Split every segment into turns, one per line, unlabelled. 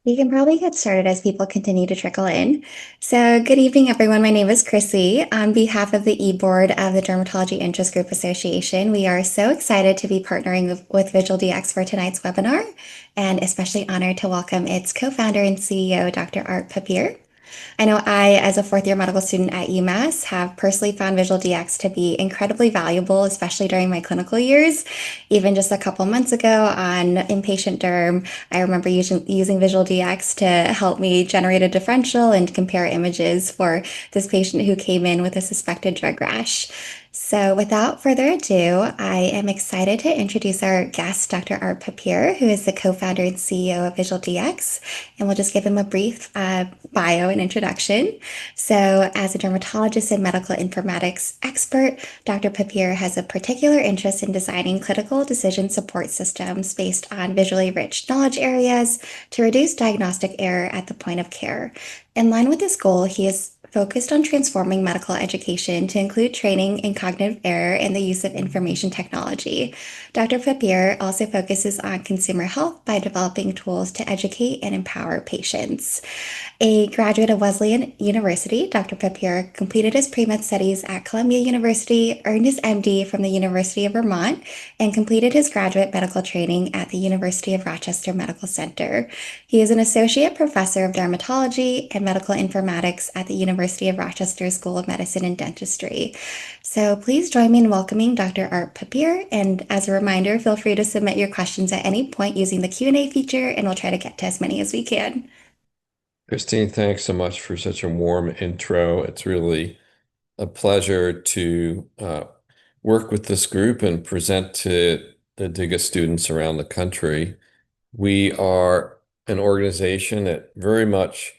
We can probably get started as people continue to trickle in. So, good evening, everyone. My name is Chrissy. On behalf of the e-board of the Dermatology Interest Group Association, we are so excited to be partnering with VisualDx for tonight's webinar, and especially honored to welcome its co-founder and CEO, Dr. Art Papier. I know I, as a fourth year medical student at UMass, have personally found VisualDx to be incredibly valuable, especially during my clinical years. Even just a couple months ago on inpatient derm, I remember using VisualDx to help me generate a differential and compare images for this patient who came in with a suspected drug rash. So, without further ado, I am excited to introduce our guest, Dr. Art Papier, who is the co founder and CEO of VisualDx. And we'll just give him a brief bio and introduction. So, as a dermatologist and medical informatics expert, Dr. Papier has a particular interest in designing clinical decision support systems based on visually rich knowledge areas to reduce diagnostic error at the point of care. In line with this goal, he is focused on transforming medical education to include training in cognitive error and the use of information technology. Dr. Papier also focuses on consumer health by developing tools to educate and empower patients. A graduate of Wesleyan University, Dr. Papier completed his pre-med studies at Columbia University, earned his MD from the University of Vermont, and completed his graduate medical training at the University of Rochester Medical Center. He is an associate professor of dermatology and medical informatics at the University of Rochester School of Medicine and Dentistry. So please join me in welcoming Dr. Art Papier. And as a reminder, feel free to submit your questions at any point using the Q&A feature, and we'll try to get to as many as we can.
Christine, thanks so much for such a warm intro. It's really a pleasure to work with this group and present to the DIGA students around the country. We are an organization that very much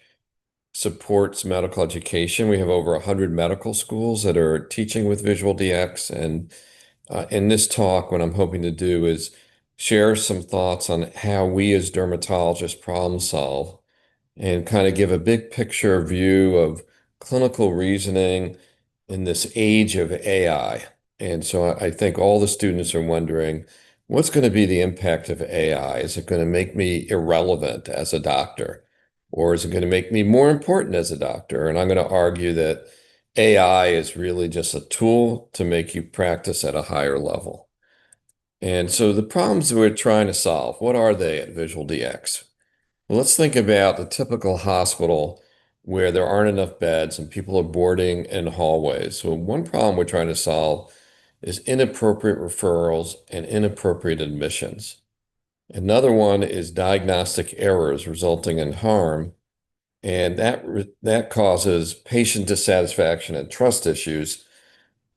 supports medical education. We have over 100 medical schools that are teaching with VisualDx. And in this talk, what I'm hoping to do is share some thoughts on how we as dermatologists problem solve and kind of give a big picture view of clinical reasoning in this age of AI. And so I think all the students are wondering, what's going to be the impact of AI? Is it going to make me irrelevant as a doctor? Or is it going to make me more important as a doctor? And I'm going to argue that AI is really just a tool to make you practice at a higher level. And so the problems we're trying to solve, what are they at VisualDx? Well, let's think about the typical hospital where there aren't enough beds and people are boarding in hallways. So one problem we're trying to solve is inappropriate referrals and inappropriate admissions. Another one is diagnostic errors resulting in harm, and that causes patient dissatisfaction and trust issues.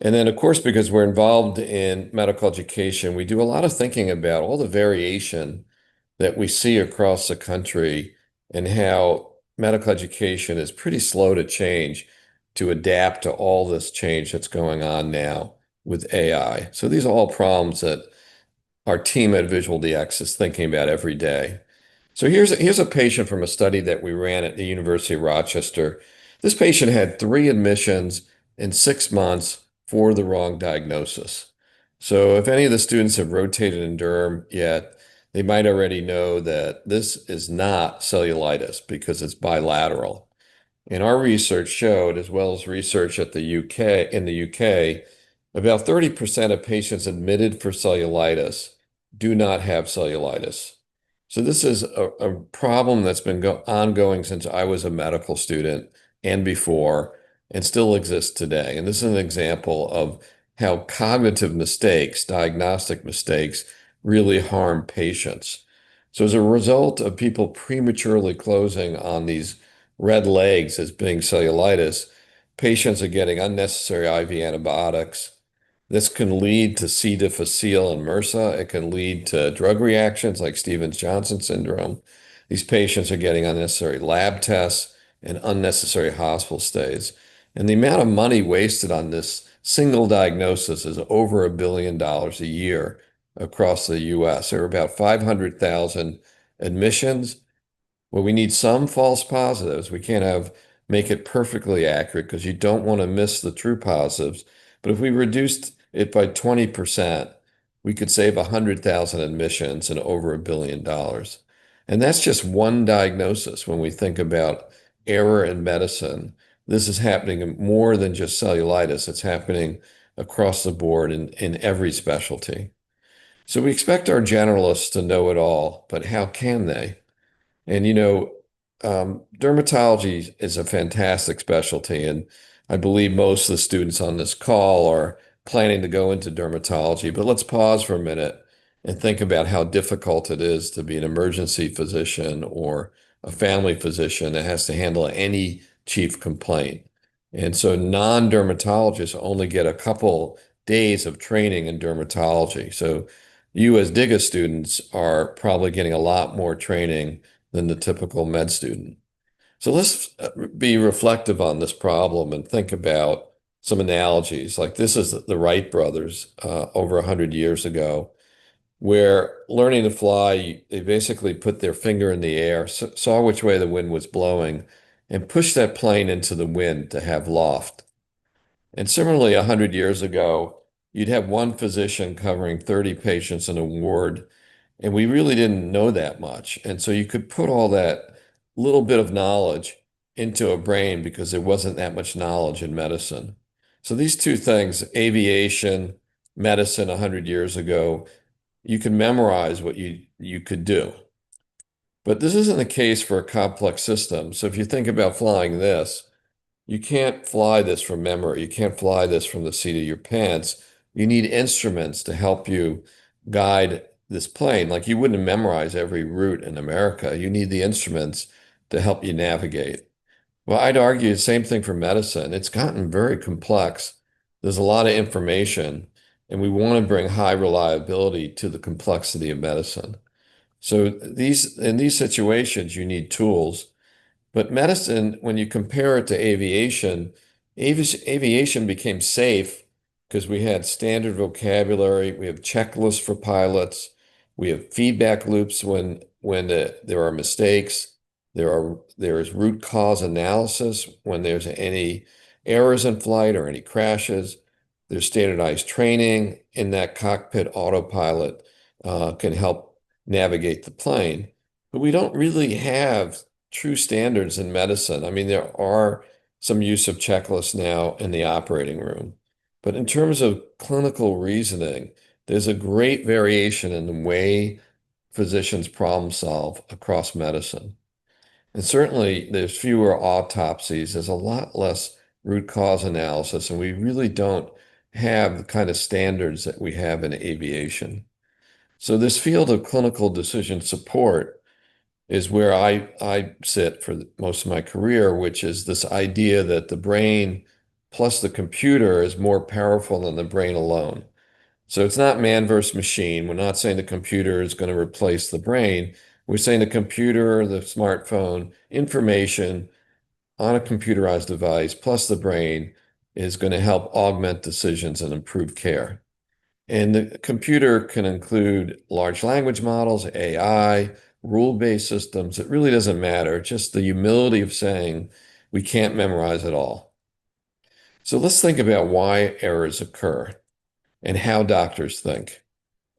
And then, of course, because we're involved in medical education, we do a lot of thinking about all the variation that we see across the country and how medical education is pretty slow to change to adapt to all this change that's going on now with AI. So these are all problems that our team at VisualDx is thinking about every day. So here's a patient from a study that we ran at the University of Rochester. This patient had 3 admissions in 6 months for the wrong diagnosis. So if any of the students have rotated in derm yet, they might already know that this is not cellulitis because it's bilateral. And our research showed, as well as research at the UK, in the UK, about 30% of patients admitted for cellulitis do not have cellulitis. So this is a problem that's been ongoing since I was a medical student and before, and still exists today. And this is an example of how cognitive mistakes, diagnostic mistakes, really harm patients. So as a result of people prematurely closing on these red legs as being cellulitis, patients are getting unnecessary IV antibiotics. This can lead to C. difficile and MRSA. It can lead to drug reactions like Stevens-Johnson syndrome. These patients are getting unnecessary lab tests and unnecessary hospital stays. And the amount of money wasted on this single diagnosis is over $1 billion a year across the US. There are about 500,000 admissions. Well, we need some false positives. We can't make it perfectly accurate because you don't want to miss the true positives. But if we reduced it by 20%, we could save 100,000 admissions and over $1 billion. And that's just one diagnosis when we think about error in medicine. This is happening in more than just cellulitis. It's happening across the board in every specialty. So we expect our generalists to know it all, but how can they? And dermatology is a fantastic specialty, and I believe most of the students on this call are planning to go into dermatology. But let's pause for a minute and think about how difficult it is to be an emergency physician or a family physician that has to handle any chief complaint. And so non-dermatologists only get a couple days of training in dermatology. So you as DIGA students are probably getting a lot more training than the typical med student. So let's be reflective on this problem and think about some analogies. Like this is the Wright brothers over 100 years ago, where learning to fly, they basically put their finger in the air, saw which way the wind was blowing, and pushed that plane into the wind to have loft. And similarly, 100 years ago, you'd have one physician covering 30 patients in a ward, and we really didn't know that much. And so you could put all that little bit of knowledge into a brain because there wasn't that much knowledge in medicine. So these two things, aviation, medicine 100 years ago, you can memorize what you could do. But this isn't the case for a complex system. So if you think about flying this, you can't fly this from memory. You can't fly this from the seat of your pants. You need instruments to help you guide this plane. Like you wouldn't memorize every route in America. You need the instruments to help you navigate. Well, I'd argue the same thing for medicine. It's gotten very complex. There's a lot of information, and we want to bring high reliability to the complexity of medicine. So in these situations, you need tools. But medicine, when you compare it to aviation, aviation became safe because we had standard vocabulary, we have checklists for pilots, we have feedback loops when there are mistakes, there is root cause analysis when there's any errors in flight or any crashes. There's standardized training in that cockpit autopilot can help navigate the plane. But we don't really have true standards in medicine. I mean, there are some use of checklists now in the operating room. But in terms of clinical reasoning, there's a great variation in the way physicians problem solve across medicine. And certainly there's fewer autopsies, there's a lot less root cause analysis, and we really don't have the kind of standards that we have in aviation. So this field of clinical decision support is where I sit for most of my career, which is this idea that the brain plus the computer is more powerful than the brain alone. So it's not man versus machine. We're not saying the computer is going to replace the brain. We're saying the computer, the smartphone, information on a computerized device plus the brain is going to help augment decisions and improve care. And the computer can include large language models, AI, rule-based systems. It really doesn't matter. Just the humility of saying we can't memorize it all. So let's think about why errors occur and how doctors think.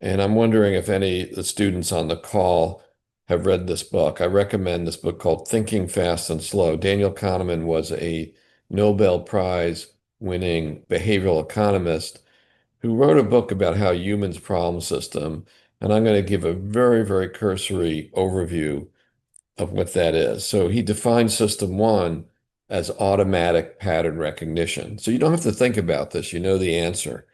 And I'm wondering if any of the students on the call have read this book. I recommend this book called Thinking Fast and Slow. Daniel Kahneman was a Nobel Prize winning behavioral economist who wrote a book about how humans problem system. And I'm going to give a very, very cursory overview of what that is. So he defines system one as automatic pattern recognition. So you don't have to think about this, you know the answer.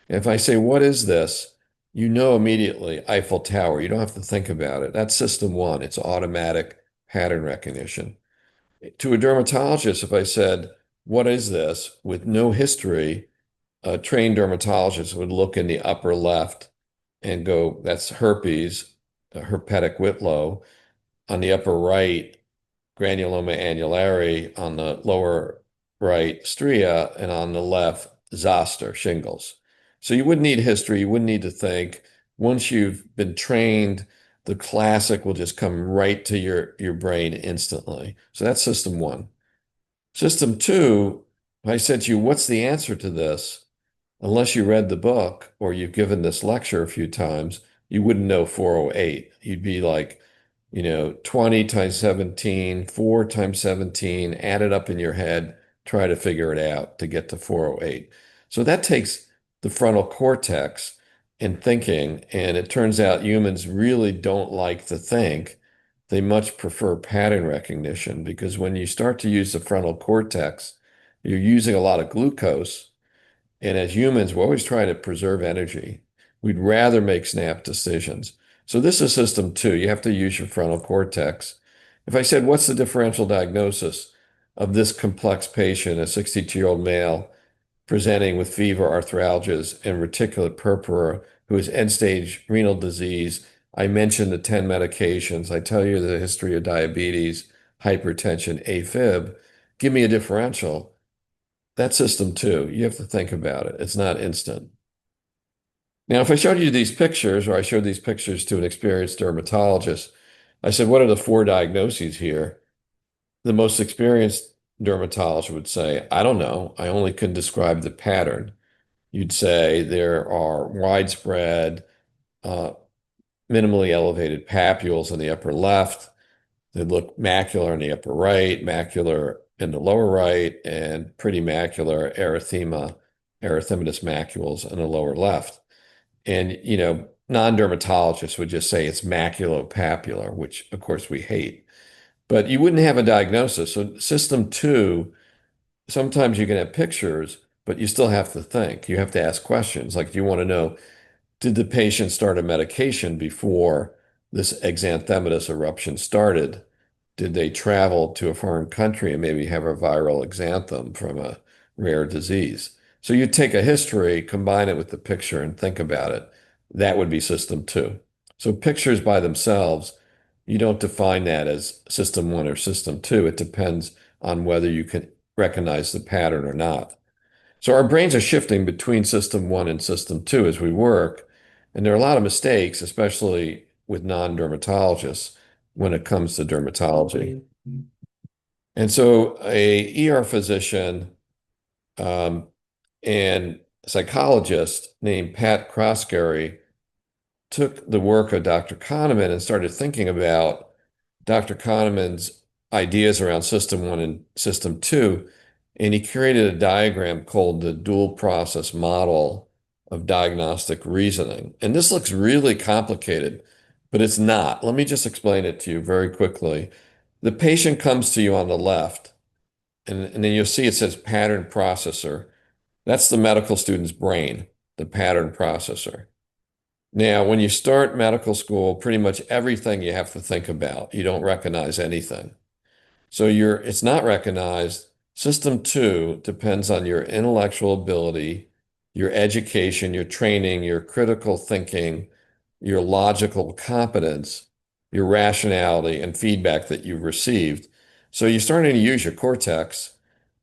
And if I say, what is this? You know immediately Eiffel Tower. You don't have to think about it. That's system one. It's automatic pattern recognition. To a dermatologist, if I said, what is this? With no history, a trained dermatologist would look in the upper left and go, that's herpes, herpetic whitlow. On the upper right, granuloma annulare. On the lower right, stria. And on the left, zoster, shingles. So you wouldn't need history. You wouldn't need to think. Once you've been trained, the classic will just come right to your brain instantly. So that's system one. System two, I said to you, what's the answer to this? Unless you read the book or you've given this lecture a few times, you wouldn't know 408. You'd be like, 20 times 17, 4 times 17, add it up in your head, try to figure it out to get to 408. So that takes the frontal cortex and thinking, and it turns out humans really don't like to think. They much prefer pattern recognition because when you start to use the frontal cortex, you're using a lot of glucose. And as humans, we're always trying to preserve energy. We'd rather make snap decisions. So this is system two. You have to use your frontal cortex. If I said, what's the differential diagnosis of this complex patient, a 62-year-old male presenting with fever, arthralgias, and reticular purpura, who has end-stage renal disease? I mentioned the 10 medications. I tell you the history of diabetes, hypertension, AFib. Give me a differential. That's system two. You have to think about it. It's not instant. Now, if I showed you these pictures, or I showed these pictures to an experienced dermatologist, I said, what are the four diagnoses here? The most experienced dermatologist would say, I don't know. I only can describe the pattern. You'd say there are widespread, uh, minimally elevated papules in the upper left. They look macular in the upper right, macular in the lower right, and pretty macular erythematous macules in the lower left. And, non-dermatologists would just say it's maculopapular, which of course we hate. But you wouldn't have a diagnosis. So system two, sometimes you can have pictures, but you still have to think. You have to ask questions. Like, do you want to know, did the patient start a medication before this exanthematous eruption started? Did they travel to a foreign country and maybe have a viral exanthem from a rare disease? So you take a history, combine it with the picture, and think about it. That would be system two. So pictures by themselves, you don't define that as system one or system two. It depends on whether you can recognize the pattern or not. So our brains are shifting between system one and system two as we work. And there are a lot of mistakes, especially with non-dermatologists when it comes to dermatology. And so a ER physician um, and psychologist named Pat Croskery took the work of Dr. Kahneman and started thinking about Dr. Kahneman's ideas around system one and system two. And he created a diagram called the dual process model of diagnostic reasoning. And this looks really complicated, but it's not. Let me just explain it to you very quickly. The patient comes to you on the left, and then you'll see it says pattern processor. That's the medical student's brain, the pattern processor. Now, when you start medical school, pretty much everything you have to think about. You don't recognize anything. So it's not recognized. System two depends on your intellectual ability, your education, your training, your critical thinking, your logical competence, your rationality, and feedback that you've received. So you're starting to use your cortex,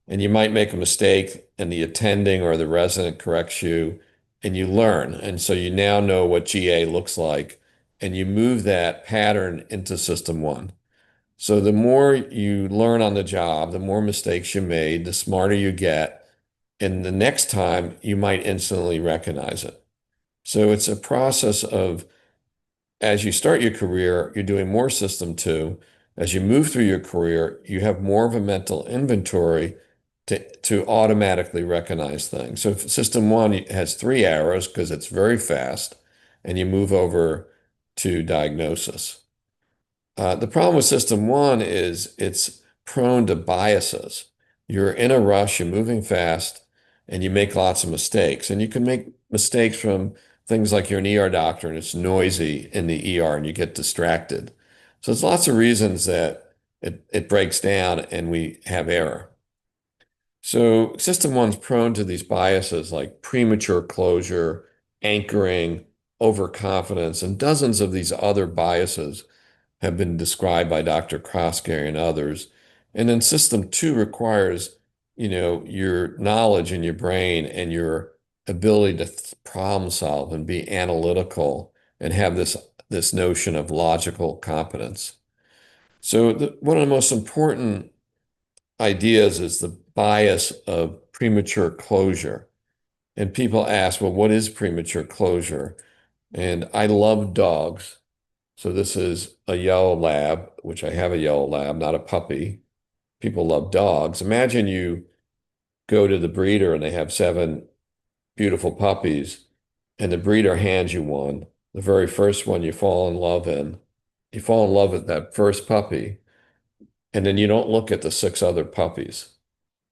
and you might make a mistake, and the attending or the resident corrects you, and you learn. And so you now know what GA looks like, and you move that pattern into system one. So the more you learn on the job, the more mistakes you made, the smarter you get. And the next time you might instantly recognize it. So it's a process of, as you start your career, you're doing more system two. As you move through your career, you have more of a mental inventory to automatically recognize things. So if system one has three arrows because it's very fast, and you move over to diagnosis. The problem with system one is it's prone to biases. You're in a rush, you're moving fast, and you make lots of mistakes. And you can make mistakes from things like you're an ER doctor and it's noisy in the ER and you get distracted. So there's lots of reasons that it breaks down and we have error. So system one's prone to these biases like premature closure, anchoring, overconfidence, and dozens of these other biases have been described by Dr. Croskery and others. And then system two requires, your knowledge in your brain and your ability to problem solve and be analytical and have this notion of logical competence. So one of the most important ideas is the bias of premature closure. And people ask, well, what is premature closure? And I love dogs. So this is a yellow lab, which I have a yellow lab, not a puppy. People love dogs. Imagine you go to the breeder and they have seven beautiful puppies, and the breeder hands you one, the very first one you fall in love in. You fall in love with that first puppy, and then you don't look at the six other puppies.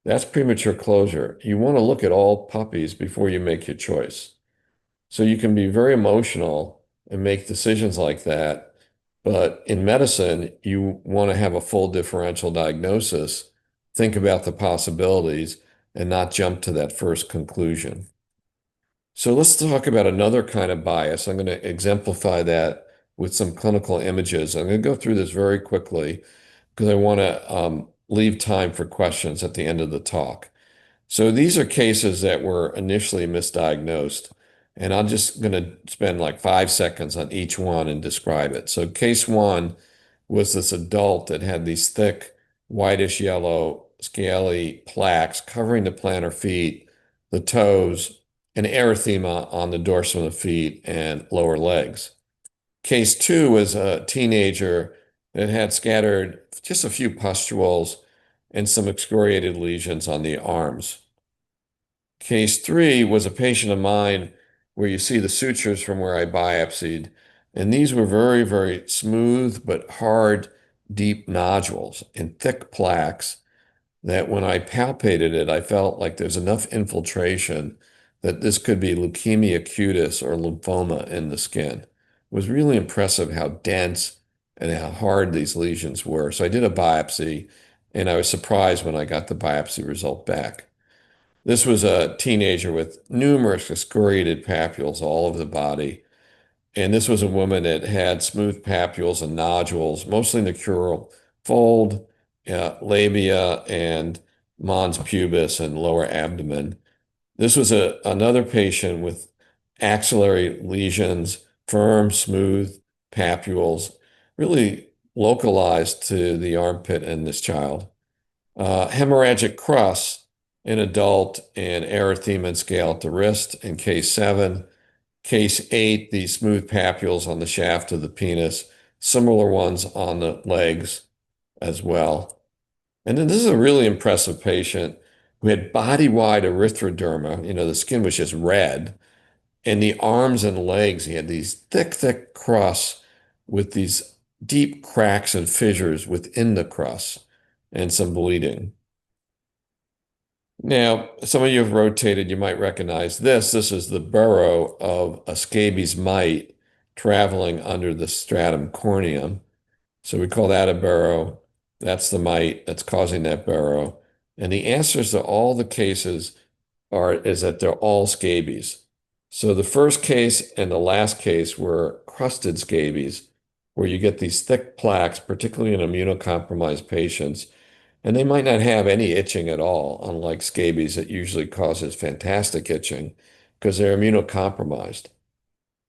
That's premature closure. You want to look at all puppies before you make your choice. So you can be very emotional and make decisions like that. But in medicine, you want to have a full differential diagnosis, think about the possibilities, and not jump to that first conclusion. So let's talk about another kind of bias. I'm going to exemplify that with some clinical images. I'm going to go through this very quickly because I want to leave time for questions at the end of the talk. So these are cases that were initially misdiagnosed, and I'm just going to spend like 5 seconds on each one and describe it. So case one was this adult that had these thick, whitish yellow, scaly plaques covering the plantar feet, the toes, and erythema on the dorsum of the feet and lower legs. Case two was a teenager that had scattered just a few pustules and some excoriated lesions on the arms. Case three was a patient of mine where you see the sutures from where I biopsied, and these were very, very smooth but hard, deep nodules and thick plaques that when I palpated it, I felt like there's enough infiltration that this could be leukemia cutis or lymphoma in the skin. It was really impressive how dense and how hard these lesions were. So I did a biopsy, and I was surprised when I got the biopsy result back. This was a teenager with numerous excoriated papules all over the body. And this was a woman that had smooth papules and nodules, mostly in the crural fold, labia, and mons pubis and lower abdomen. This was another patient with axillary lesions, firm, smooth papules, really localized to the armpit in this child. Hemorrhagic crust in adult and erythema and scale at the wrist in case seven. Case eight, the smooth papules on the shaft of the penis, similar ones on the legs as well. And then this is a really impressive patient who had body-wide erythroderma. The skin was just red. And the arms and legs, he had these thick, thick crusts with these deep cracks and fissures within the crust and some bleeding. Now, some of you have rotated, you might recognize this. This is the burrow of a scabies mite traveling under the stratum corneum. So we call that a burrow. That's the mite that's causing that burrow. And the answers to all the cases is that they're all scabies. So the first case and the last case were crusted scabies, where you get these thick plaques, particularly in immunocompromised patients, and they might not have any itching at all, unlike scabies that usually causes fantastic itching because they're immunocompromised.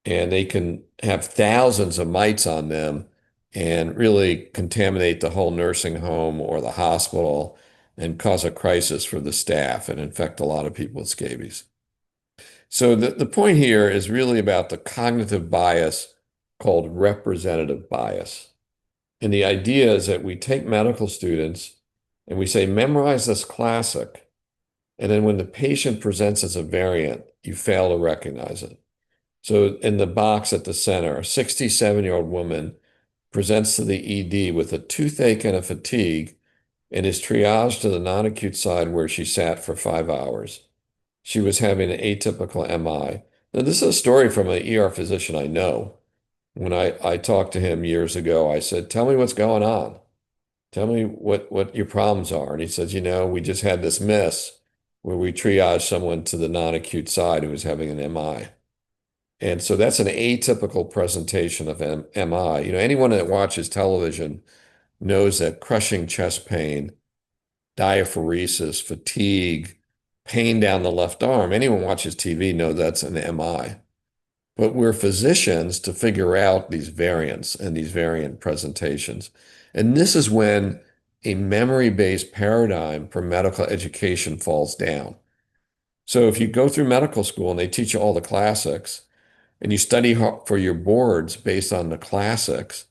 And they can have thousands of mites on them and really contaminate the whole nursing home or the hospital and cause a crisis for the staff and infect a lot of people with scabies. So the point here is really about the cognitive bias called representative bias. And the idea is that we take medical students and we say, memorize this classic. And then when the patient presents as a variant, you fail to recognize it. So in the box at the center, a 67-year-old woman presents to the ED with a toothache and a fatigue and is triaged to the non-acute side where she sat for 5 hours. She was having an atypical MI. Now, this is a story from an ER physician I know. When I talked to him years ago, I said, tell me what's going on. Tell me what your problems are. And he says, we just had this miss where we triaged someone to the non-acute side who was having an MI. And so that's an atypical presentation of MI. Anyone that watches television knows that crushing chest pain, diaphoresis, fatigue, pain down the left arm, anyone watches TV knows that's an MI. But we're physicians to figure out these variants and these variant presentations. And this is when a memory-based paradigm for medical education falls down. So if you go through medical school and they teach you all the classics, and you study for your boards based on the classics,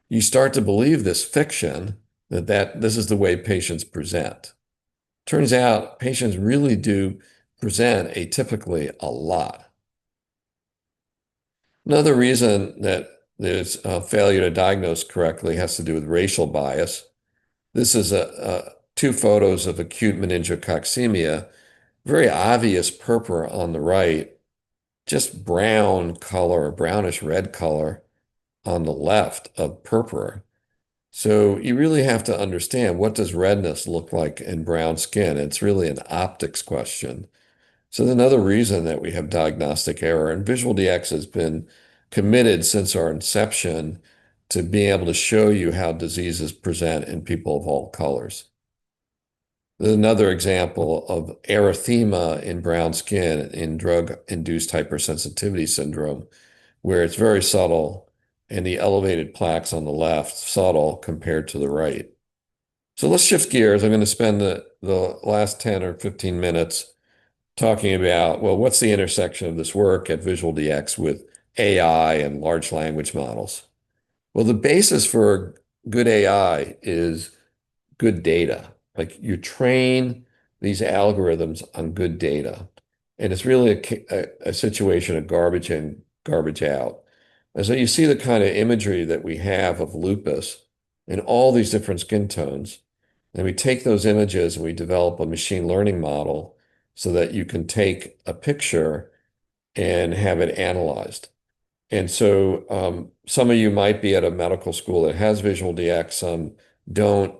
you start to believe this fiction that this is the way patients present. Turns out patients really do present atypically a lot. Another reason that there's a failure to diagnose correctly has to do with racial bias. This is two photos of acute meningococcemia, very obvious purpura on the right, just brown color, brownish red color on the left of purpura. So you really have to understand, what does redness look like in brown skin? It's really an optics question. So there's another reason that we have diagnostic error, and VisualDx has been committed since our inception to being able to show you how diseases present in people of all colors. There's another example of erythema in brown skin in drug-induced hypersensitivity syndrome, where it's very subtle, and the elevated plaques on the left, subtle compared to the right. So let's shift gears. I'm going to spend the last 10 or 15 minutes talking about, well, what's the intersection of this work at VisualDx with AI and large language models? Well, the basis for good AI is good data. Like, you train these algorithms on good data. And it's really a situation of garbage in, garbage out. And so you see the kind of imagery that we have of lupus in all these different skin tones. And we take those images and we develop a machine learning model so that you can take a picture and have it analyzed. And so some of you might be at a medical school that has VisualDx, some don't.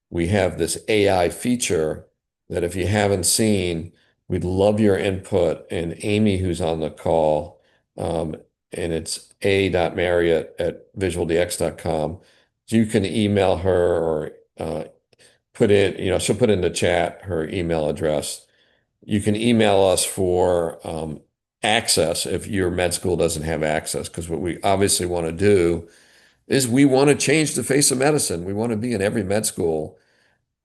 We have this AI feature that, if you haven't seen, we'd love your input. And Amy, who's on the call, and it's a.marriott@visualdx.com. You can email her or put in, she'll put in the chat her email address. You can email us for access if your med school doesn't have access, because what we obviously want to do is we want to change the face of medicine. We want to be in every med school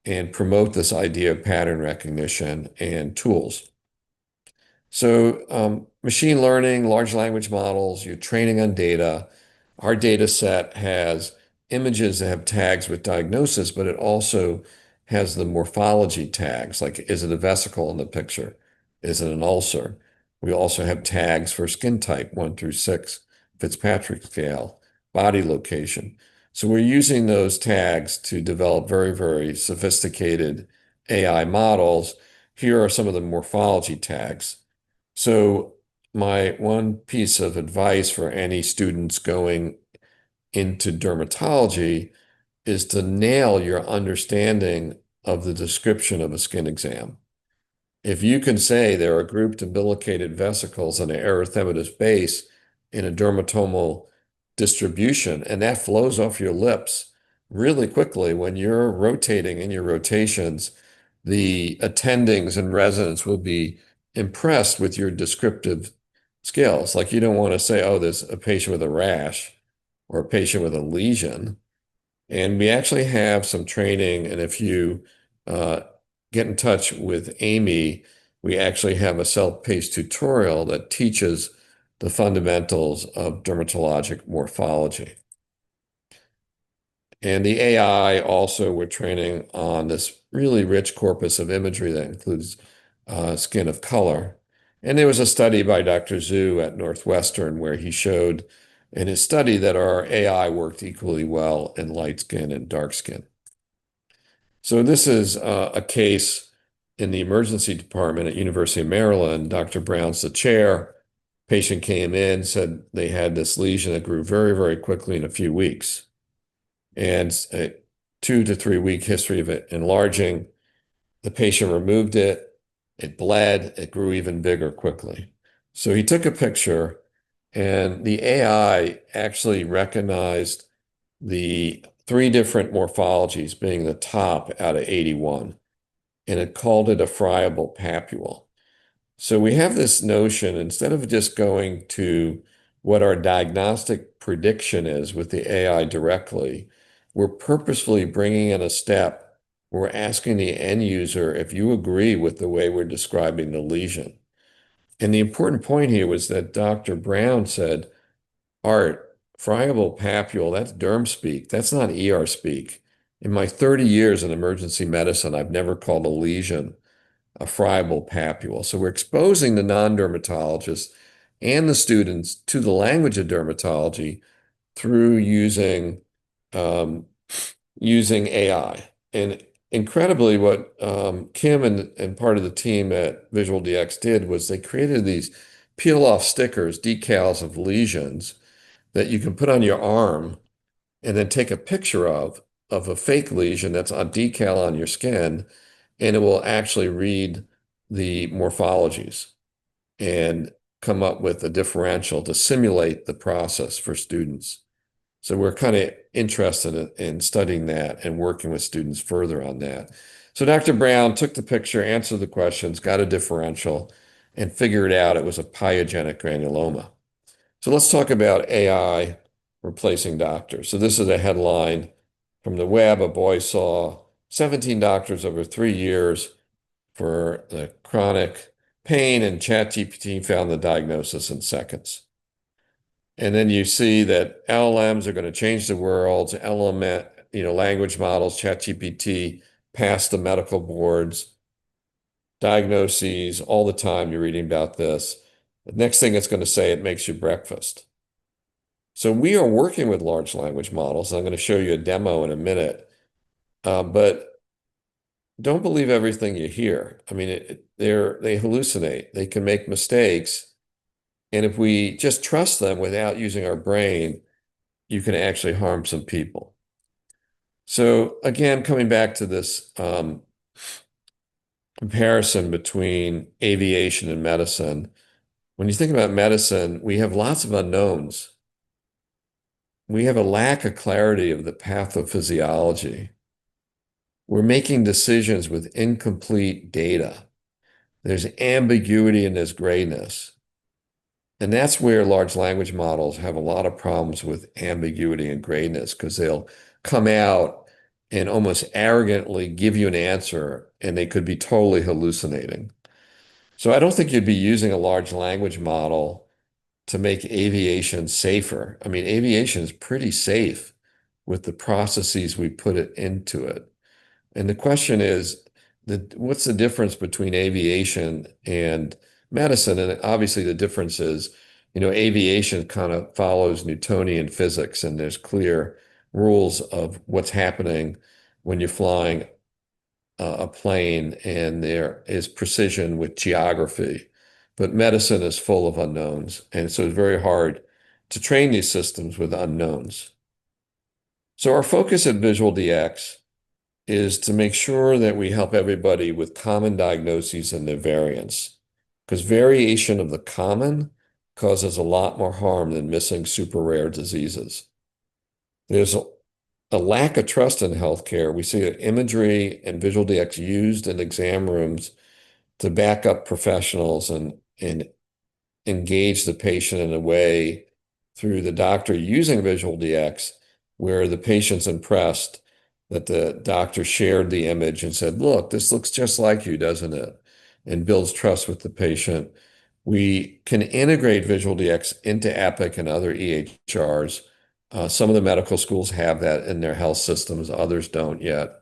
and promote this idea of pattern recognition and tools. So machine learning, large language models, you're training on data. Our data set has images that have tags with diagnosis, but it also has the morphology tags, like, is it a vesicle in the picture? Is it an ulcer? We also have tags for skin type 1 through 6, Fitzpatrick scale, body location. So we're using those tags to develop very, very sophisticated AI models. Here are some of the morphology tags. So my one piece of advice for any students going into dermatology is to nail your understanding of the description of a skin exam. If you can say there are grouped umbilicated vesicles and an erythematous base in a dermatomal distribution, and that flows off your lips really quickly when you're rotating in your rotations, the attendings and residents will be impressed with your descriptive skills. Like, you don't want to say, oh, there's a patient with a rash or a patient with a lesion. And we actually have some training, and if you get in touch with Amy, we actually have a self-paced tutorial that teaches the fundamentals of dermatologic morphology. And the AI also, we're training on this really rich corpus of imagery that includes skin of color. And there was a study by Dr. Zhu at Northwestern where he showed in his study that our AI worked equally well in light skin and dark skin. So this is a case in the emergency department at University of Maryland. Dr. Brown's the chair. Patient came in, said they had this lesion that grew very, very quickly in a few weeks, and a 2 to 3 week history of it enlarging. The patient removed it, it bled, it grew even bigger quickly. So he took a picture, and the AI actually recognized the 3 different morphologies being the top out of 81, and it called it a friable papule. So we have this notion, instead of just going to what our diagnostic prediction is with the AI directly, we're purposefully bringing in a step. We're asking the end user if you agree with the way we're describing the lesion. And the important point here was that Dr. Brown said, Art, friable papule, that's derm speak. That's not ER speak. In my 30 years in emergency medicine, I've never called a lesion a friable papule. So we're exposing the non-dermatologists and the students to the language of dermatology through um, using AI. And incredibly, what Kim and part of the team at VisualDx did was they created these peel-off stickers, decals of lesions that you can put on your arm and then take a picture of a fake lesion that's on decal on your skin, and it will actually read the morphologies and come up with a differential to simulate the process for students. So we're kind of interested in studying that and working with students further on that. So Dr. Brown took the picture, answered the questions, got a differential, and figured out it was a pyogenic granuloma. So let's talk about AI replacing doctors. So this is a headline from the web. A boy saw 17 doctors over 3 years for the chronic pain, and ChatGPT found the diagnosis in seconds. And then you see that LLMs are going to change the world. LLM, language models, ChatGPT passed the medical boards, diagnoses all the time. You're reading about this. The next thing it's going to say, it makes you breakfast. So we are working with large language models. I'm going to show you a demo in a minute, but don't believe everything you hear. I mean, they hallucinate. They can make mistakes. And if we just trust them without using our brain, you can actually harm some people. So again, coming back to this comparison between aviation and medicine, when you think about medicine, we have lots of unknowns. We have a lack of clarity of the pathophysiology. We're making decisions with incomplete data. There's ambiguity and there's grayness. And that's where large language models have a lot of problems with ambiguity and grayness because they'll come out and almost arrogantly give you an answer and they could be totally hallucinating. So I don't think you'd be using a large language model to make aviation safer. I mean, aviation is pretty safe with the processes we put it into it. And the question is, what's the difference between aviation and medicine? And obviously the difference is, aviation kind of follows Newtonian physics, and there's clear rules of what's happening when you're flying a plane, and there is precision with geography. But medicine is full of unknowns, and so it's very hard to train these systems with unknowns. So our focus at VisualDx is to make sure that we help everybody with common diagnoses and their variants, because variation of the common causes a lot more harm than missing super rare diseases. There's a lack of trust in healthcare. We see imagery and VisualDx used in exam rooms to back up professionals and engage the patient in a way through the doctor using VisualDx where the patient's impressed that the doctor shared the image and said, look, this looks just like you, doesn't it? And builds trust with the patient. We can integrate VisualDx into Epic and other EHRs. Some of the medical schools have that in their health systems, others don't yet.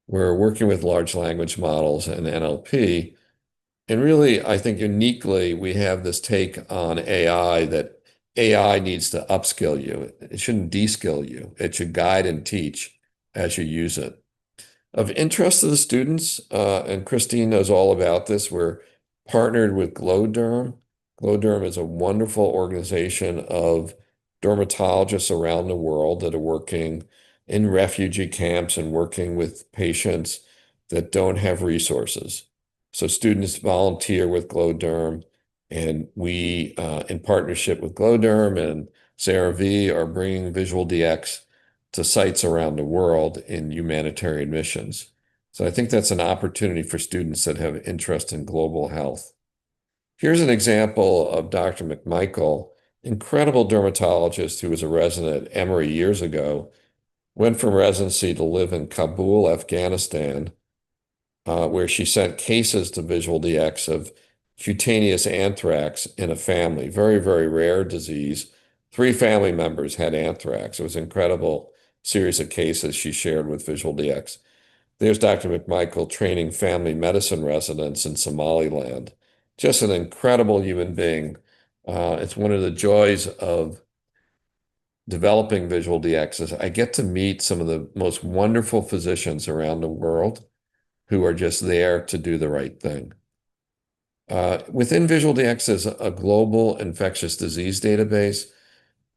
We're working with large language models and NLP. And really, I think uniquely, we have this take on AI that AI needs to upskill you. It shouldn't deskill you. It should guide and teach as you use it. Of interest to the students, and Christine knows all about this, we're partnered with GlowDerm. GlowDerm is a wonderful organization of dermatologists around the world that are working in refugee camps and working with patients that don't have resources. So students volunteer with GlowDerm, and we, in partnership with GlowDerm and Sarah V, are bringing VisualDx to sites around the world in humanitarian missions. So I think that's an opportunity for students that have interest in global health. Here's an example of Dr. McMichael, incredible dermatologist who was a resident at Emory years ago, went from residency to live in Kabul, Afghanistan, where she sent cases to VisualDx of cutaneous anthrax in a family, very, very rare disease. 3 family members had anthrax. It was an incredible series of cases she shared with VisualDx. There's Dr. McMichael training family medicine residents in Somaliland. Just an incredible human being. It's one of the joys of developing VisualDx is I get to meet some of the most wonderful physicians around the world who are just there to do the right thing. Within VisualDx is a global infectious disease database.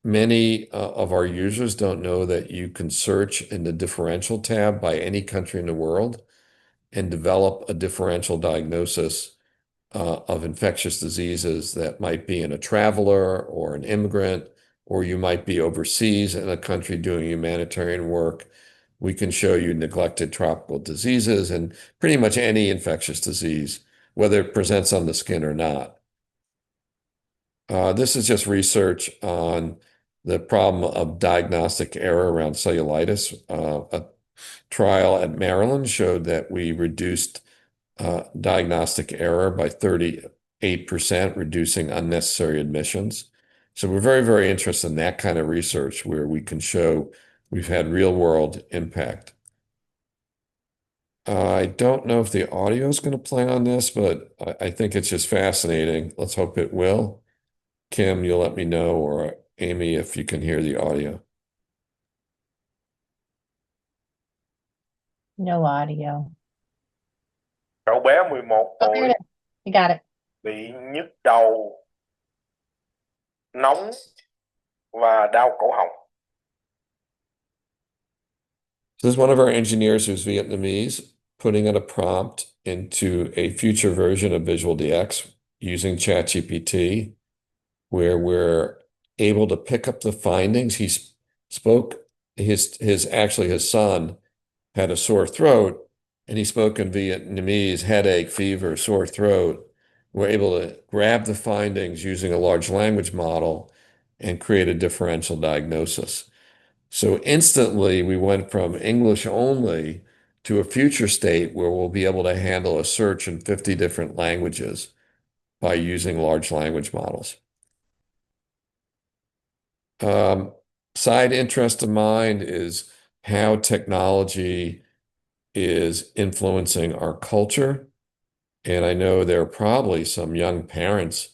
Many of our users don't know that you can search in the differential tab by any country in the world and develop a differential diagnosis of infectious diseases that might be in a traveler or an immigrant, or you might be overseas in a country doing humanitarian work. We can show you neglected tropical diseases and pretty much any infectious disease, whether it presents on the skin or not. This is just research on the problem of diagnostic error around cellulitis. A trial at Maryland showed that we reduced diagnostic error by 38%, reducing unnecessary admissions. So we're very, very interested in that kind of research where we can show we've had real world impact. I don't know if the audio is going to play on this, but I think it's just fascinating. Let's hope it will. Kim, you'll let me know, or Amy, if you can hear the audio.
No audio.
Cậu bé 11
Okay,
tuổi
you got it.
bị nhức đầu, nóng và đau cổ họng.
This is one of our engineers who's Vietnamese, putting in a prompt into a future version of VisualDx using ChatGPT, where we're able to pick up the findings. He spoke, actually his son had a sore throat, and he spoke in Vietnamese, headache, fever, sore throat. We're able to grab the findings using a large language model and create a differential diagnosis. So instantly, we went from English only to a future state where we'll be able to handle a search in 50 different languages by using large language models. Side interest of mine is how technology is influencing our culture. And I know there are probably some young parents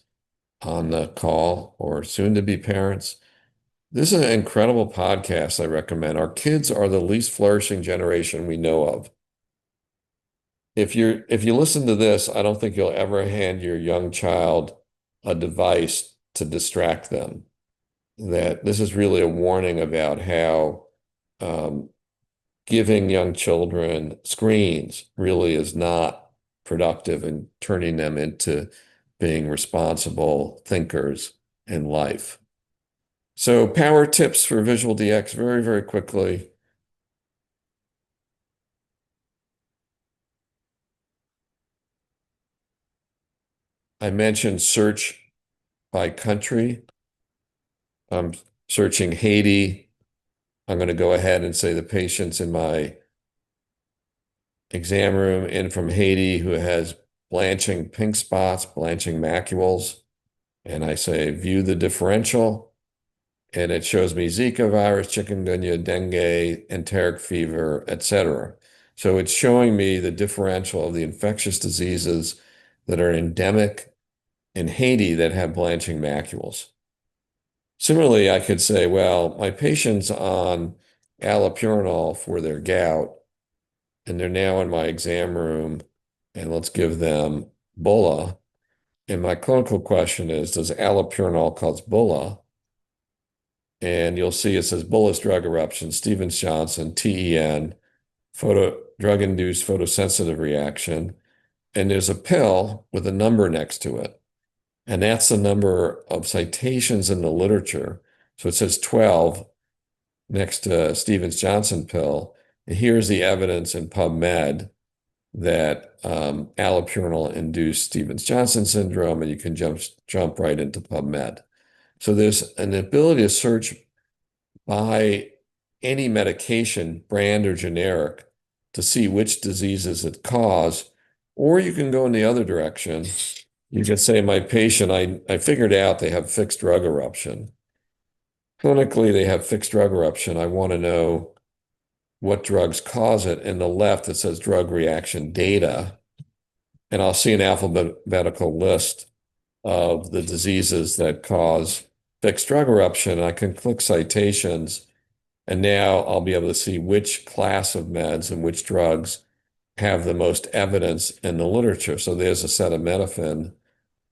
on the call or soon to be parents. This is an incredible podcast I recommend. Our kids are the least flourishing generation we know of. If you listen to this, I don't think you'll ever hand your young child a device to distract them. That this is really a warning about how giving young children screens really is not productive in turning them into being responsible thinkers in life. So power tips for VisualDx very, very quickly. I mentioned search by country. I'm searching Haiti. I'm going to go ahead and say the patient's in my exam room in from Haiti who has blanching pink spots, blanching macules. And I say, view the differential. And it shows me Zika virus, chikungunya, dengue, enteric fever, etc. So it's showing me the differential of the infectious diseases that are endemic in Haiti that have blanching macules. Similarly, I could say, well, my patient's on allopurinol for their gout, and they're now in my exam room, and let's give them bulla. And my clinical question is, does allopurinol cause bulla? And you'll see it says bullous drug eruption, Stevens-Johnson, TEN, drug-induced photosensitive reaction. And there's a pill with a number next to it. And that's the number of citations in the literature. So it says 12 next to Stevens-Johnson pill. And here's the evidence in PubMed that allopurinol induced Stevens-Johnson syndrome, and you can jump right into PubMed. So there's an ability to search by any medication, brand or generic, to see which diseases it cause, or you can go in the other direction You could say my patient, I figured out they have fixed drug eruption. Clinically, they have fixed drug eruption. I want to know what drugs cause it. In the left, it says drug reaction data. And I'll see an alphabetical list of the diseases that cause fixed drug eruption. I can click citations, and now I'll be able to see which class of meds and which drugs have the most evidence in the literature. So there's acetaminophen,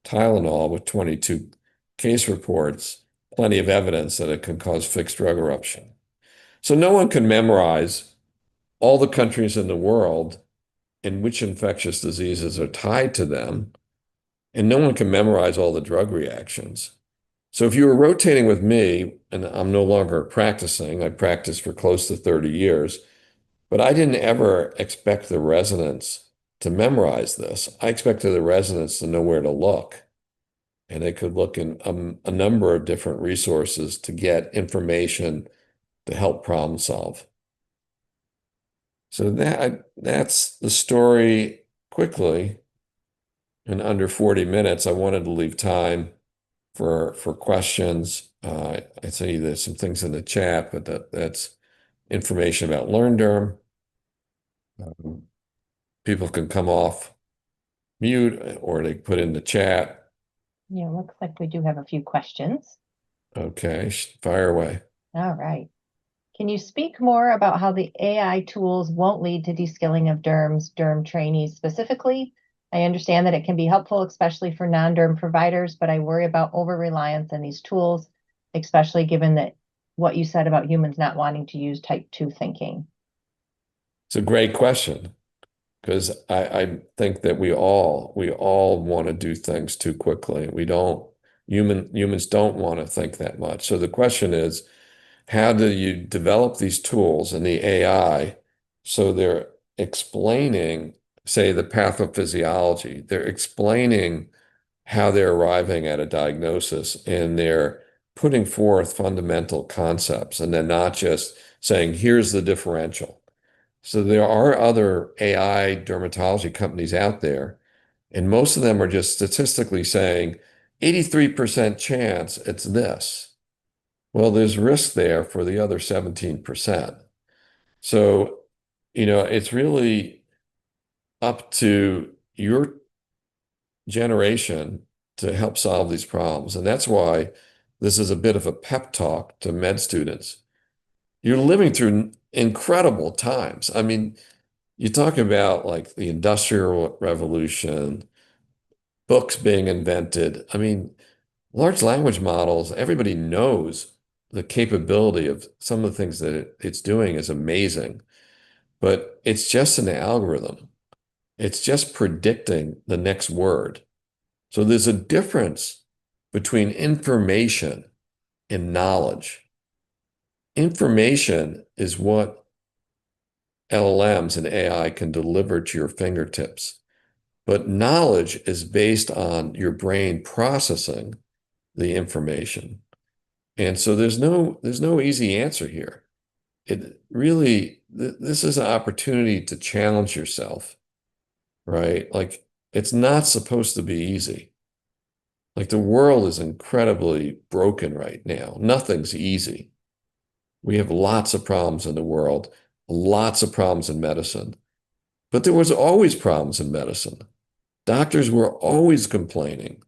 Tylenol with 22 case reports, plenty of evidence that it can cause fixed drug eruption. So no one can memorize all the countries in the world and which infectious diseases are tied to them, and no one can memorize all the drug reactions. So if you were rotating with me, and I'm no longer practicing, I practiced for close to 30 years, but I didn't ever expect the residents to memorize this. I expected the residents to know where to look. And they could look in a number of different resources to get information to help problem solve. So that's the story quickly in under 40 minutes. I wanted to leave time for questions. I see there's some things in the chat, but that's information about LearnDerm. People can come off mute or they put in the chat.
Yeah, looks like we do have a few questions.
Okay, fire away.
All right. Can you speak more about how the AI tools won't lead to deskilling of derm trainees specifically? I understand that it can be helpful, especially for non-derm providers, but I worry about over-reliance on these tools, especially given that what you said about humans not wanting to use type 2 thinking.
It's a great question because I think that we all want to do things too quickly. Humans don't want to think that much. So the question is, how do you develop these tools and the AI so they're explaining, say, the pathophysiology, they're explaining how they're arriving at a diagnosis, and they're putting forth fundamental concepts, and they're not just saying, here's the differential. So there are other AI dermatology companies out there, and most of them are just statistically saying 83% chance it's this. Well, there's risk there for the other 17%. So, it's really up to your generation to help solve these problems. And that's why this is a bit of a pep talk to med students. You're living through incredible times. I mean, you talk about like the Industrial Revolution, books being invented. I mean, large language models, everybody knows the capability of some of the things that it's doing is amazing, but it's just an algorithm. It's just predicting the next word. So there's a difference between information and knowledge. Information is what LLMs and AI can deliver to your fingertips, but knowledge is based on your brain processing the information. And so there's no easy answer here. It really, this is an opportunity to challenge yourself, right? Like it's not supposed to be easy. Like the world is incredibly broken right now. Nothing's easy. We have lots of problems in the world, lots of problems in medicine, but there was always problems in medicine. Doctors were always complaining.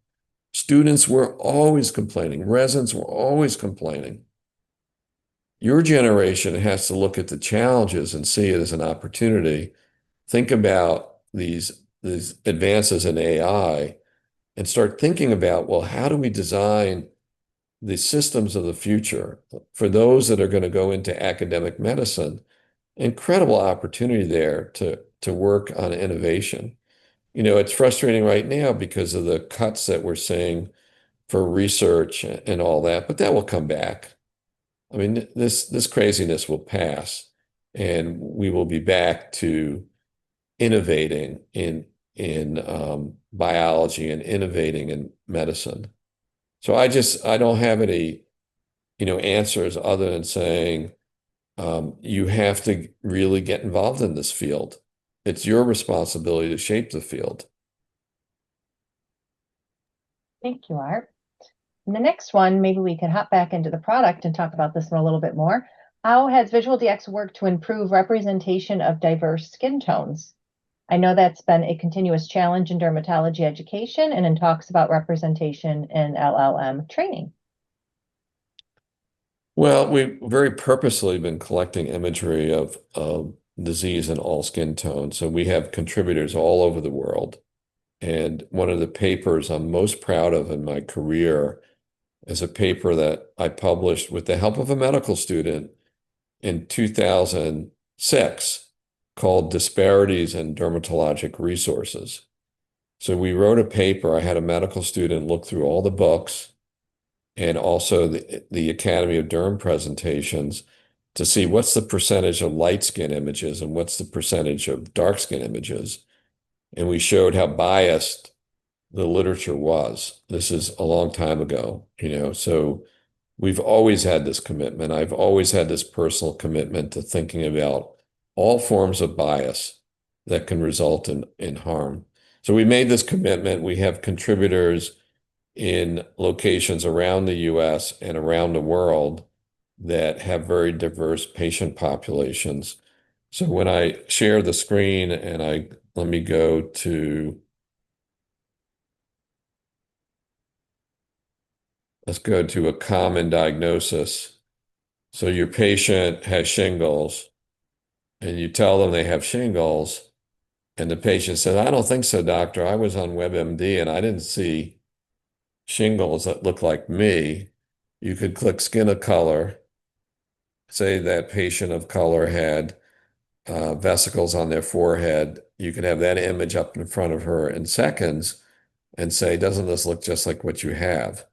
Students were always complaining. Residents were always complaining. Your generation has to look at the challenges and see it as an opportunity. Think about these advances in AI and start thinking about, well, how do we design the systems of the future for those that are going to go into academic medicine? Incredible opportunity there to work on innovation. It's frustrating right now because of the cuts that we're seeing for research and all that, but that will come back. I mean, this craziness will pass, and we will be back to innovating in biology and innovating in medicine. So I don't have any, answers other than saying you have to really get involved in this field. It's your responsibility to shape the field.
Thank you, Art. And the next one, maybe we could hop back into the product and talk about this one a little bit more. How has VisualDx worked to improve representation of diverse skin tones? I know that's been a continuous challenge in dermatology education and in talks about representation in LLM training.
Well, we've very purposely been collecting imagery of disease in all skin tones. So we have contributors all over the world. And one of the papers I'm most proud of in my career is a paper that I published with the help of a medical student in 2006 called Disparities in Dermatologic Resources. So we wrote a paper. I had a medical student look through all the books and also the Academy of Derm presentations to see what's the percentage of light skin images and what's the percentage of dark skin images. And we showed how biased the literature was. This is a long time ago, so we've always had this commitment. I've always had this personal commitment to thinking about all forms of bias that can result in harm. So we made this commitment. We have contributors in locations around the US and around the world that have very diverse patient populations. So when I share the screen and let me go to, let's go to a common diagnosis. So your patient has shingles and you tell them they have shingles and the patient says, I don't think so, doctor. I was on WebMD and I didn't see shingles that look like me. You could click skin of color, say that patient of color had vesicles on their forehead. You could have that image up in front of her in seconds and say, doesn't this look just like what you have?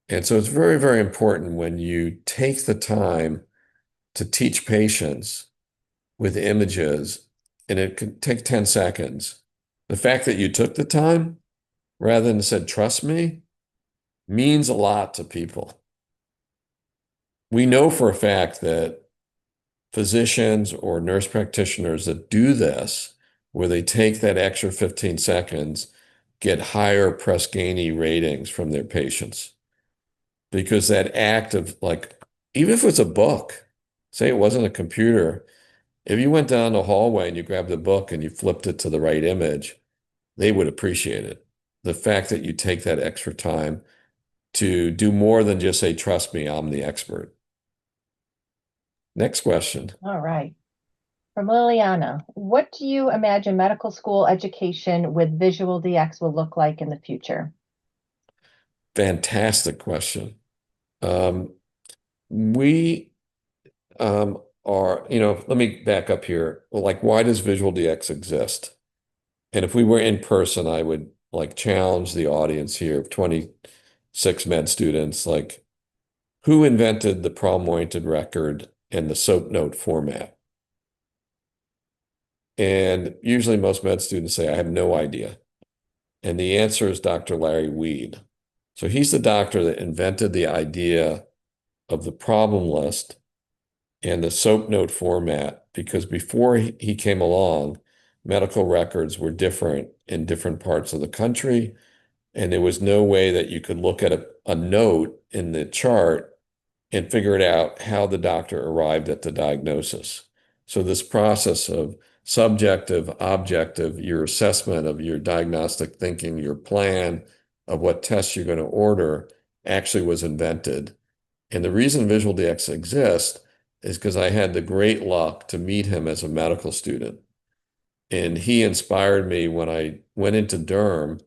And so it's very, very important when you take the time to teach patients with images, and it could take 10 seconds. The fact that you took the time rather than said, trust me, means a lot to people. We know for a fact that physicians or nurse practitioners that do this, where they take that extra 15 seconds, get higher Press Ganey ratings from their patients. Because that act of even if it's a book, say it wasn't a computer, if you went down the hallway and you grabbed a book and you flipped it to the right image, they would appreciate it. The fact that you take that extra time to do more than just say, trust me, I'm the expert. Next question.
All right. From Liliana, what do you imagine medical school education with VisualDx will look like in the future?
Fantastic question. We let me back up here. Well, why does VisualDx exist? And if we were in person, I would challenge the audience here of 26 med students, who invented the problem-oriented record and the SOAP note format? And usually most med students say, I have no idea. And the answer is Dr. Larry Weed. So he's the doctor that invented the idea of the problem list and the SOAP note format, because before he came along, medical records were different in different parts of the country. And there was no way that you could look at a note in the chart and figure out how the doctor arrived at the diagnosis. So this process of subjective, objective, your assessment of your diagnostic thinking, your plan of what tests you're going to order actually was invented. And the reason VisualDx exists is because I had the great luck to meet him as a medical student. And he inspired me when I went into derm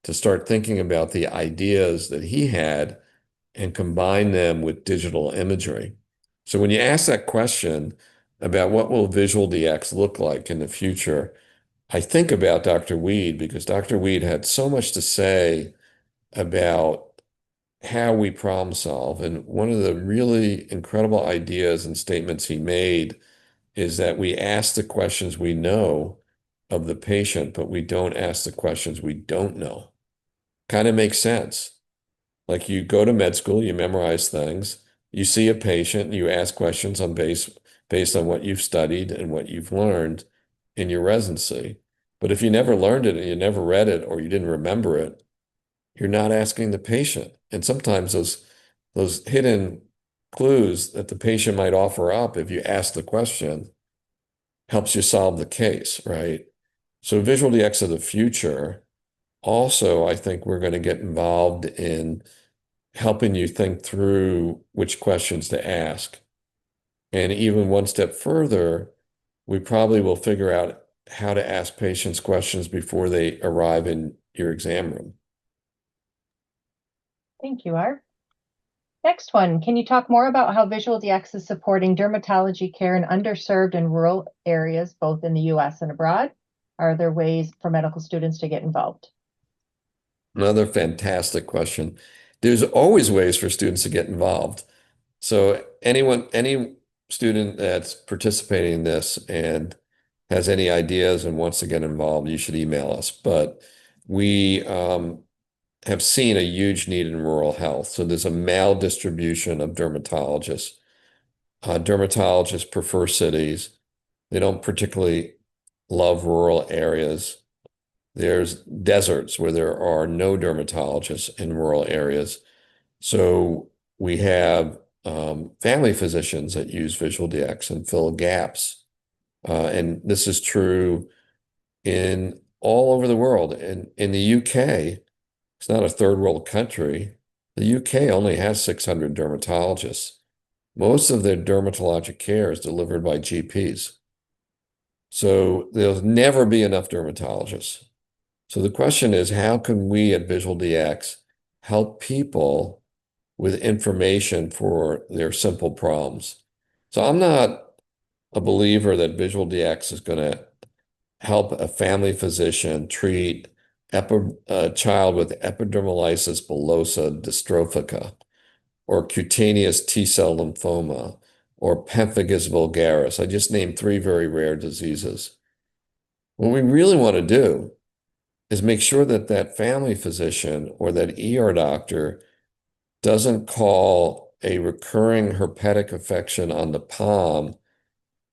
to start thinking about the ideas that he had and combine them with digital imagery. So when you ask that question about what will VisualDx look like in the future, I think about Dr. Weed, because Dr. Weed had so much to say about how we problem solve. And one of the really incredible ideas and statements he made is that we ask the questions we know of the patient, but we don't ask the questions we don't know. Kind of makes sense. Like you go to med school, you memorize things, you see a patient, you ask questions based on what you've studied and what you've learned in your residency. But if you never learned it and you never read it or you didn't remember it, you're not asking the patient. And sometimes those hidden clues that the patient might offer up if you ask the question helps you solve the case, right? So Visual DX of the future, also, I think we're going to get involved in helping you think through which questions to ask. And even one step further, we probably will figure out how to ask patients questions before they arrive in your exam room.
Thank you, Art. Next one, can you talk more about how VisualDx is supporting dermatology care in underserved and rural areas, both in the US and abroad? Are there ways for medical students to get involved?
Another fantastic question. There's always ways for students to get involved. So any student that's participating in this and has any ideas and wants to get involved, you should email us. But we have seen a huge need in rural health. So there's a maldistribution of dermatologists. Dermatologists prefer cities. They don't particularly love rural areas. There's deserts where there are no dermatologists in rural areas. So we have family physicians that use VisualDx and fill gaps. And this is true in all over the world. In the UK, it's not a third world country. The UK only has 600 dermatologists. Most of their dermatologic care is delivered by GPs. So there'll never be enough dermatologists. So the question is, how can we at VisualDx help people with information for their simple problems? So I'm not a believer that VisualDx is going to help a family physician treat a child with epidermolysis bullosa dystrophica or cutaneous T-cell lymphoma or pemphigus vulgaris. I just named three very rare diseases. What we really want to do is make sure that that family physician or that ER doctor doesn't call a recurring herpetic infection on the palm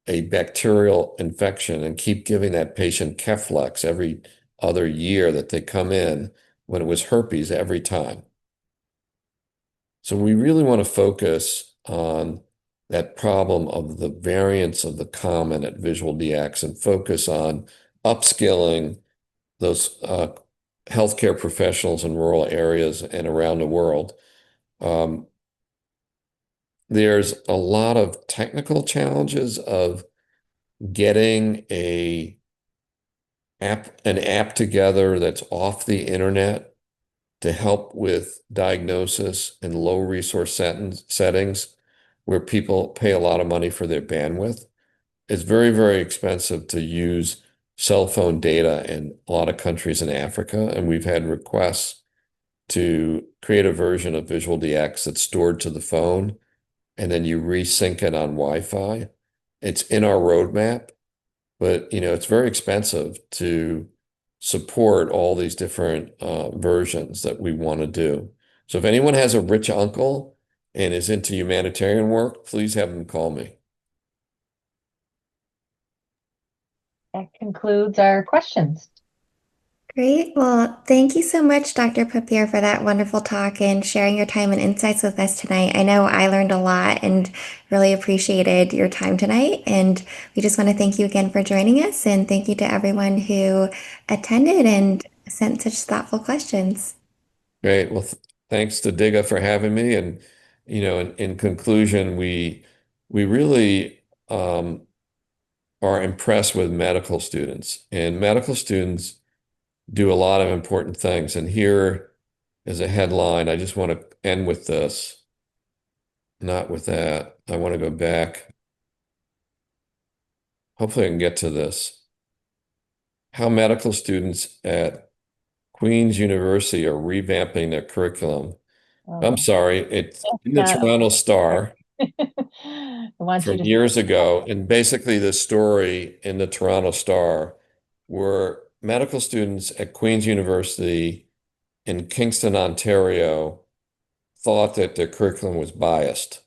a bacterial infection and keep giving that patient Keflex every other year that they come in when it was herpes every time. So we really want to focus on that problem of the variance of the common at VisualDx and focus on upskilling those healthcare professionals in rural areas and around the world. There's a lot of technical challenges of getting an app together that's off the internet to help with diagnosis in low resource settings where people pay a lot of money for their bandwidth. It's very, very expensive to use cell phone data in a lot of countries in Africa, and we've had requests to create a version of VisualDx that's stored to the phone, and then you resync it on Wi-Fi. It's in our roadmap, but it's very expensive to support all these different versions that we want to do. So if anyone has a rich uncle and is into humanitarian work, please have them call me.
That concludes our questions.
Great. Well, thank you so much, Dr. Papier, for that wonderful talk and sharing your time and insights with us tonight. I know I learned a lot and really appreciated your time tonight. And we just want to thank you again for joining us. And thank you to everyone who attended and sent such thoughtful questions.
Great. Well, thanks to DIGA for having me. And, in conclusion, we really are impressed with medical students. And medical students do a lot of important things. And here is a headline. I just want to end with this, not with that. I want to go back. Hopefully I can get to this. How medical students at Queen's University are revamping their curriculum. I'm sorry, it's in the Toronto Star
I want you
from
to
years ago. And basically the story in the Toronto Star were medical students at Queen's University in Kingston, Ontario, thought that their curriculum was biased.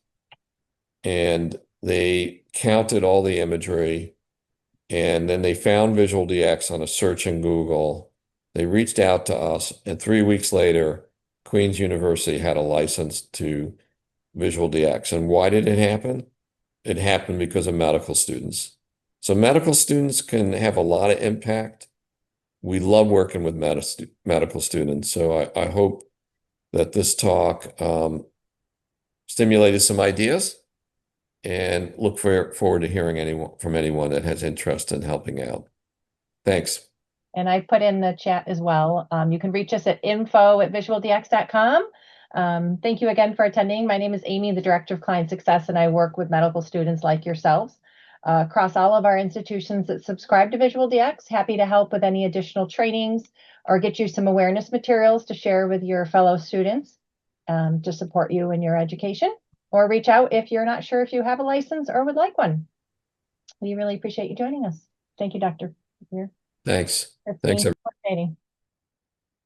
And they counted all the imagery, and then they found VisualDx on a search in Google, They reached out to us, and 3 weeks later, Queen's University had a license to VisualDx. And why did it happen? It happened because of medical students. So medical students can have a lot of impact. We love working with medical students. So I hope that this talk stimulated some ideas, and look forward to hearing from anyone that has interest in helping out. Thanks.
And I put in the chat as well. You can reach us at info@visualdx.com. Thank you again for attending. My name is Amy, the Director of Client Success, and I work with medical students like yourselves across all of our institutions that subscribe to VisualDx. Happy to help with any additional trainings or get you some awareness materials to share with your fellow students to support you in your education, or reach out if you're not sure if you have a license or would like one. We really appreciate you joining us. Thank you, Dr. Papier.
Thanks.
Christine,
Thanks, everyone.
fascinating.